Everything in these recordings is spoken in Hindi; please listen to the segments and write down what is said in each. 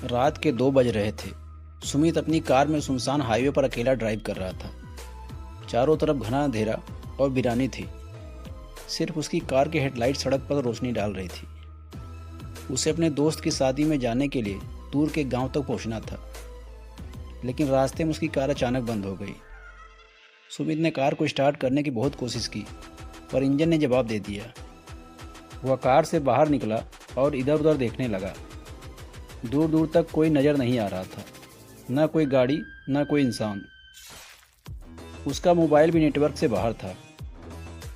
रात के 2 बज रहे थे। सुमित अपनी कार में सुनसान हाईवे पर अकेला ड्राइव कर रहा था। चारों तरफ घना अंधेरा और वीरानी थी। सिर्फ उसकी कार की हेडलाइट सड़क पर रोशनी डाल रही थी। उसे अपने दोस्त की शादी में जाने के लिए दूर के गांव तक पहुंचना था, लेकिन रास्ते में उसकी कार अचानक बंद हो गई। सुमित ने कार को स्टार्ट करने की बहुत कोशिश की, पर इंजन ने जवाब दे दिया। वह कार से बाहर निकला और इधर उधर देखने लगा। दूर दूर तक कोई नज़र नहीं आ रहा था, न कोई गाड़ी न कोई इंसान। उसका मोबाइल भी नेटवर्क से बाहर था।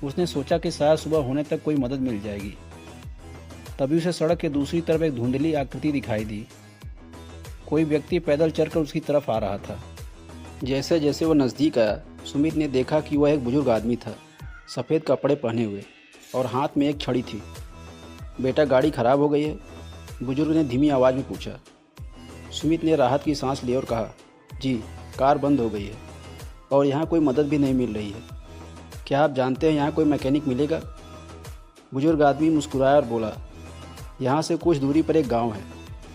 उसने सोचा कि शायद सुबह होने तक कोई मदद मिल जाएगी। तभी उसे सड़क के दूसरी तरफ एक धुंधली आकृति दिखाई दी। कोई व्यक्ति पैदल चलकर उसकी तरफ आ रहा था। जैसे जैसे वह नज़दीक आया, सुमित ने देखा कि वह एक बुजुर्ग आदमी था, सफ़ेद कपड़े पहने हुए और हाथ में एक छड़ी थी। बेटा, गाड़ी खराब हो गई है? बुजुर्ग ने धीमी आवाज़ में पूछा। सुमित ने राहत की सांस ली और कहा, जी, कार बंद हो गई है और यहाँ कोई मदद भी नहीं मिल रही है। क्या आप जानते हैं यहाँ कोई मैकेनिक मिलेगा? बुजुर्ग आदमी मुस्कुराया और बोला, यहाँ से कुछ दूरी पर एक गांव है,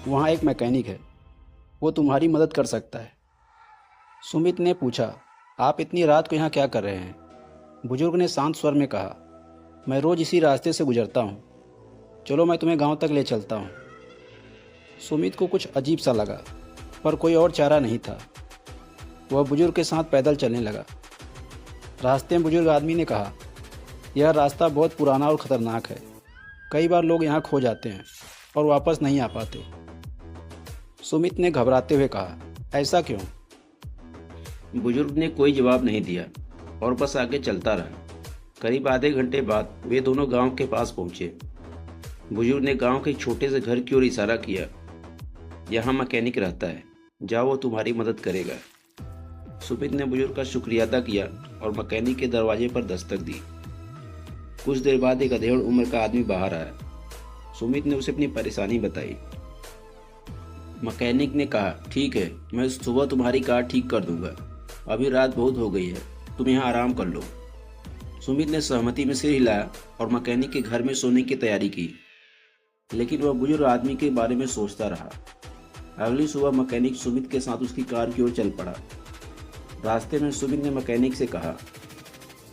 वहाँ एक मैकेनिक है, वो तुम्हारी मदद कर सकता है। सुमित ने पूछा, आप इतनी रात को यहाँ क्या कर रहे हैं? बुजुर्ग ने शांत स्वर में कहा, मैं रोज़ इसी रास्ते से गुजरता हूँ, चलो मैं तुम्हें गांव तक ले चलता हूँ। सुमित को कुछ अजीब सा लगा, पर कोई और चारा नहीं था। वह बुजुर्ग के साथ पैदल चलने लगा। रास्ते में बुजुर्ग आदमी ने कहा, यह रास्ता बहुत पुराना और ख़तरनाक है। कई बार लोग यहाँ खो जाते हैं और वापस नहीं आ पाते। सुमित ने घबराते हुए कहा, ऐसा क्यों? बुजुर्ग ने कोई जवाब नहीं दिया और बस आगे चलता रहा। करीब आधे घंटे बाद वे दोनों गांव के पास पहुंचे। बुजुर्ग ने गांव के एक छोटे से घर की ओर इशारा किया। यहाँ मैकेनिक रहता है, जाओ, वो तुम्हारी मदद करेगा। सुमित ने बुजुर्ग का शुक्रिया अदा किया और मैकेनिक के दरवाजे पर दस्तक दी। कुछ देर बाद एक अधेड़ उम्र का आदमी बाहर आया। सुमित ने उसे अपनी परेशानी बताई। मैकेनिक ने कहा, ठीक है, मैं सुबह तुम्हारी कार ठीक कर दूंगा। अभी रात बहुत हो गई है, तुम यहाँ आराम कर लो। सुमित ने सहमति में सिर हिलाया और मैकेनिक के घर में सोने की तैयारी की, लेकिन वह बुजुर्ग आदमी के बारे में सोचता रहा। अगली सुबह मैकेनिक सुमित के साथ उसकी कार की ओर चल पड़ा। रास्ते में सुमित ने मैकेनिक से कहा,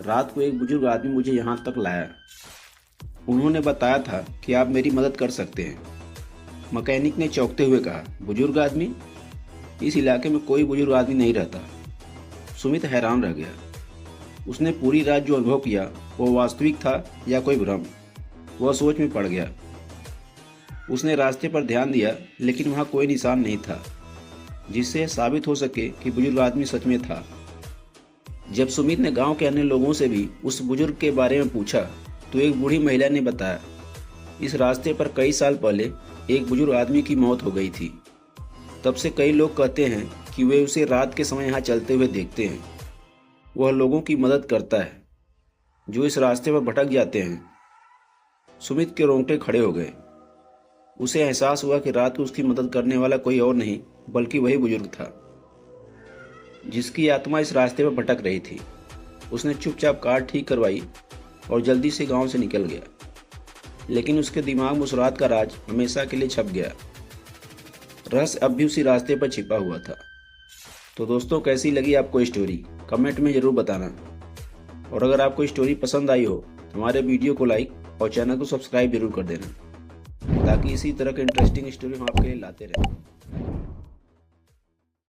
रात को एक बुजुर्ग आदमी मुझे यहाँ तक लाया। उन्होंने बताया था कि आप मेरी मदद कर सकते हैं। मैकेनिक ने चौंकते हुए कहा, बुजुर्ग आदमी? इस इलाके में कोई बुजुर्ग आदमी नहीं रहता। सुमित हैरान रह गया। उसने पूरी रात जो अनुभव किया वो वास्तविक था या कोई भ्रम? वह सोच में पड़ गया। उसने रास्ते पर ध्यान दिया, लेकिन वहाँ कोई निशान नहीं था जिससे यह साबित हो सके कि बुजुर्ग आदमी सच में था। जब सुमित ने गांव के अन्य लोगों से भी उस बुजुर्ग के बारे में पूछा, तो एक बूढ़ी महिला ने बताया, इस रास्ते पर कई साल पहले एक बुजुर्ग आदमी की मौत हो गई थी। तब से कई लोग कहते हैं कि वे उसे रात के समय यहाँ चलते हुए देखते हैं। वह लोगों की मदद करता है जो इस रास्ते पर भटक जाते हैं। सुमित के रोंगटे खड़े हो गए। उसे एहसास हुआ कि रात को उसकी मदद करने वाला कोई और नहीं बल्कि वही बुजुर्ग था जिसकी आत्मा इस रास्ते पर भटक रही थी। उसने चुपचाप कार ठीक करवाई और जल्दी से गांव से निकल गया, लेकिन उसके दिमाग में उस रात का राज हमेशा के लिए छप गया। रहस्य अब भी उसी रास्ते पर छिपा हुआ था। तो दोस्तों, कैसी लगी आपको स्टोरी? कमेंट में ज़रूर बताना। और अगर आपको स्टोरी पसंद आई हो तो हमारे वीडियो को लाइक और चैनल को सब्सक्राइब जरूर कर देना, ताकि इसी तरह के इंटरेस्टिंग स्टोरी हम आपके लिए लाते रहें।